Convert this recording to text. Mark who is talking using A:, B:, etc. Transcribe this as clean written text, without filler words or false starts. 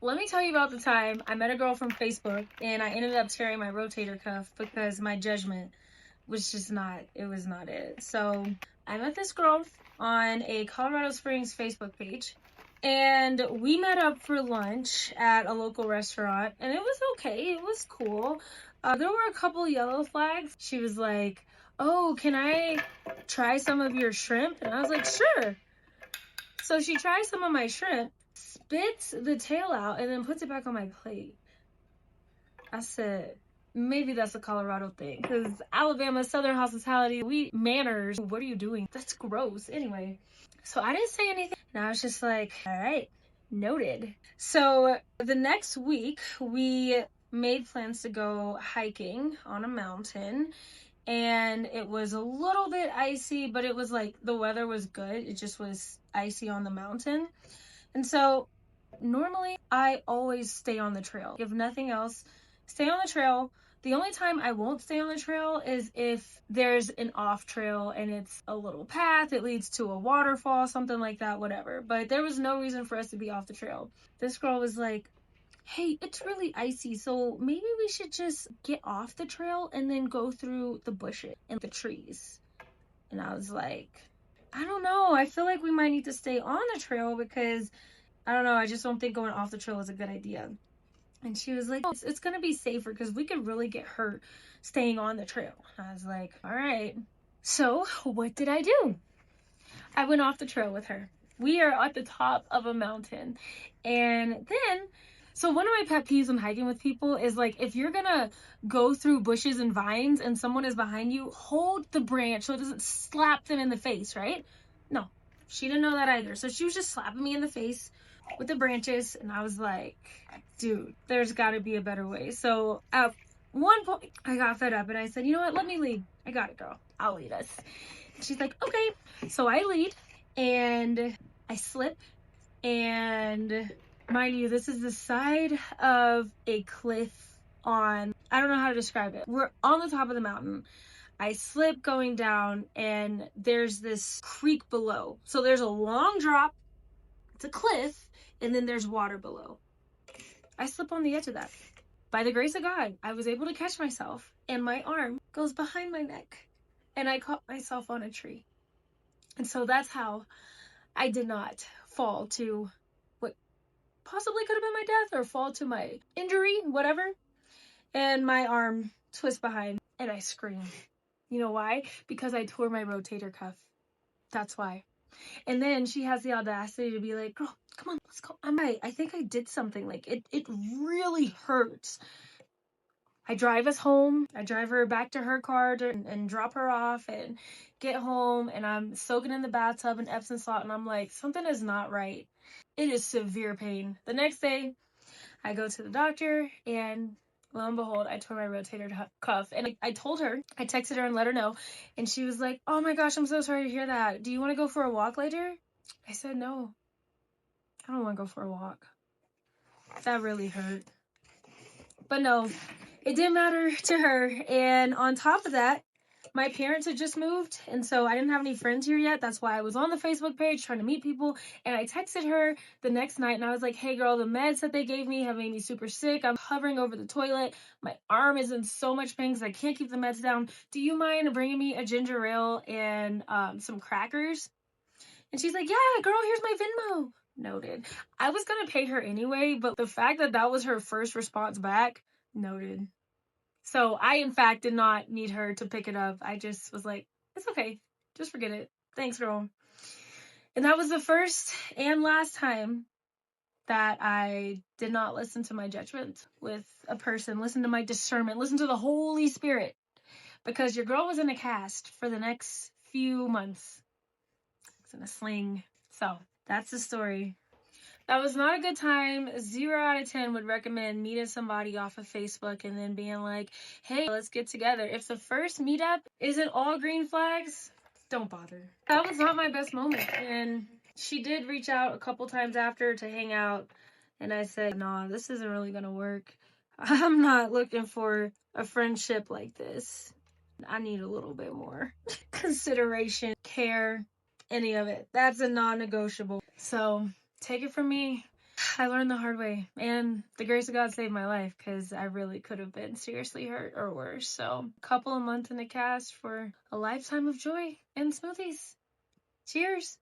A: let me tell you about the time I met a girl from Facebook and I ended up tearing my rotator cuff because my judgment was just not, it was not it. So I met this girl on a Colorado Springs Facebook page and we met up for lunch at a local restaurant and it was okay. It was cool. There were a couple yellow flags. She was like, "Oh, can I try some of your shrimp?" And I was like, "Sure." So she tries some of my shrimp, spits the tail out, and then puts it back on my plate. I said, maybe that's a Colorado thing, because Alabama, Southern hospitality, we manners. What are you doing? That's gross. Anyway, so I didn't say anything, and I was just like, all right, noted. So the next week, we made plans to go hiking on a mountain, and it was a little bit icy, but it was like the weather was good. It just was icy on the mountain. And so normally I always stay on the trail. If nothing else, stay on the trail. The only time I won't stay on the trail is if there's an off trail and it's a little path, it leads to a waterfall, something like that, whatever. But there was no reason for us to be off the trail. This girl was like, "Hey, it's really icy, so maybe we should just get off the trail and then go through the bushes and the trees." And I was like, I don't know. I feel like we might need to stay on the trail because, I don't know, I just don't think going off the trail is a good idea. And she was like, "Oh, it's going to be safer because we could really get hurt staying on the trail." I was like, all right. So what did I do? I went off the trail with her. We are at the top of a mountain. And then, so one of my pet peeves when hiking with people is like, if you're gonna go through bushes and vines and someone is behind you, hold the branch so it doesn't slap them in the face, right? No, she didn't know that either. So she was just slapping me in the face with the branches. And I was like, dude, there's gotta be a better way. So at one point, I got fed up and I said, you know what, let me lead. I got it, girl. I'll lead us. She's like, okay. So I lead and I slip, and mind you, this is the side of a cliff on, I don't know how to describe it. We're on the top of the mountain. I slip going down and there's this creek below. So there's a long drop, it's a cliff, and then there's water below. I slip on the edge of that. By the grace of God, I was able to catch myself and my arm goes behind my neck and I caught myself on a tree. And so that's how I did not fall to what possibly could have been my death or fall to my injury, whatever. And my arm twists behind and I scream. You know why? Because I tore my rotator cuff. That's why. And then she has the audacity to be like, "Girl, come on, let's go." I'm right. I think I did something. Like it really hurts. I drive us home. I drive her back to her car and drop her off and get home. And I'm soaking in the bathtub in Epsom salt. And I'm like, something is not right. It is severe pain. The next day, I go to the doctor and lo and behold, I tore my rotator cuff. And I told her, I texted her and let her know. And she was like, "Oh my gosh, I'm so sorry to hear that. Do you want to go for a walk later?" I said, "No, I don't want to go for a walk." That really hurt. But no, it didn't matter to her. And on top of that, my parents had just moved, and so I didn't have any friends here yet. That's why I was on the Facebook page trying to meet people. And I texted her the next night, and I was like, "Hey, girl, the meds that they gave me have made me super sick. I'm hovering over the toilet. My arm is in so much pain because I can't keep the meds down. Do you mind bringing me a ginger ale and some crackers?" And she's like, "Yeah, girl, here's my Venmo." Noted. I was going to pay her anyway, but the fact that that was her first response back, noted. So I, in fact, did not need her to pick it up. I just was like, it's okay. Just forget it. Thanks, girl. And that was the first and last time that I did not listen to my judgment with a person, listen to my discernment, listen to the Holy Spirit, because your girl was in a cast for the next few months. It's in a sling. So that's the story. That was not a good time. 0 out of 10 would recommend meeting somebody off of Facebook and then being like, "Hey, let's get together." If the first meetup isn't all green flags, don't bother. That was not my best moment. And she did reach out a couple times after to hang out. And I said, "Nah, this isn't really going to work. I'm not looking for a friendship like this. I need a little bit more consideration, care, any of it. That's a non-negotiable." So take it from me, I learned the hard way, and the grace of God saved my life, because I really could have been seriously hurt or worse. So, a couple of months in the cast for a lifetime of joy and smoothies. Cheers.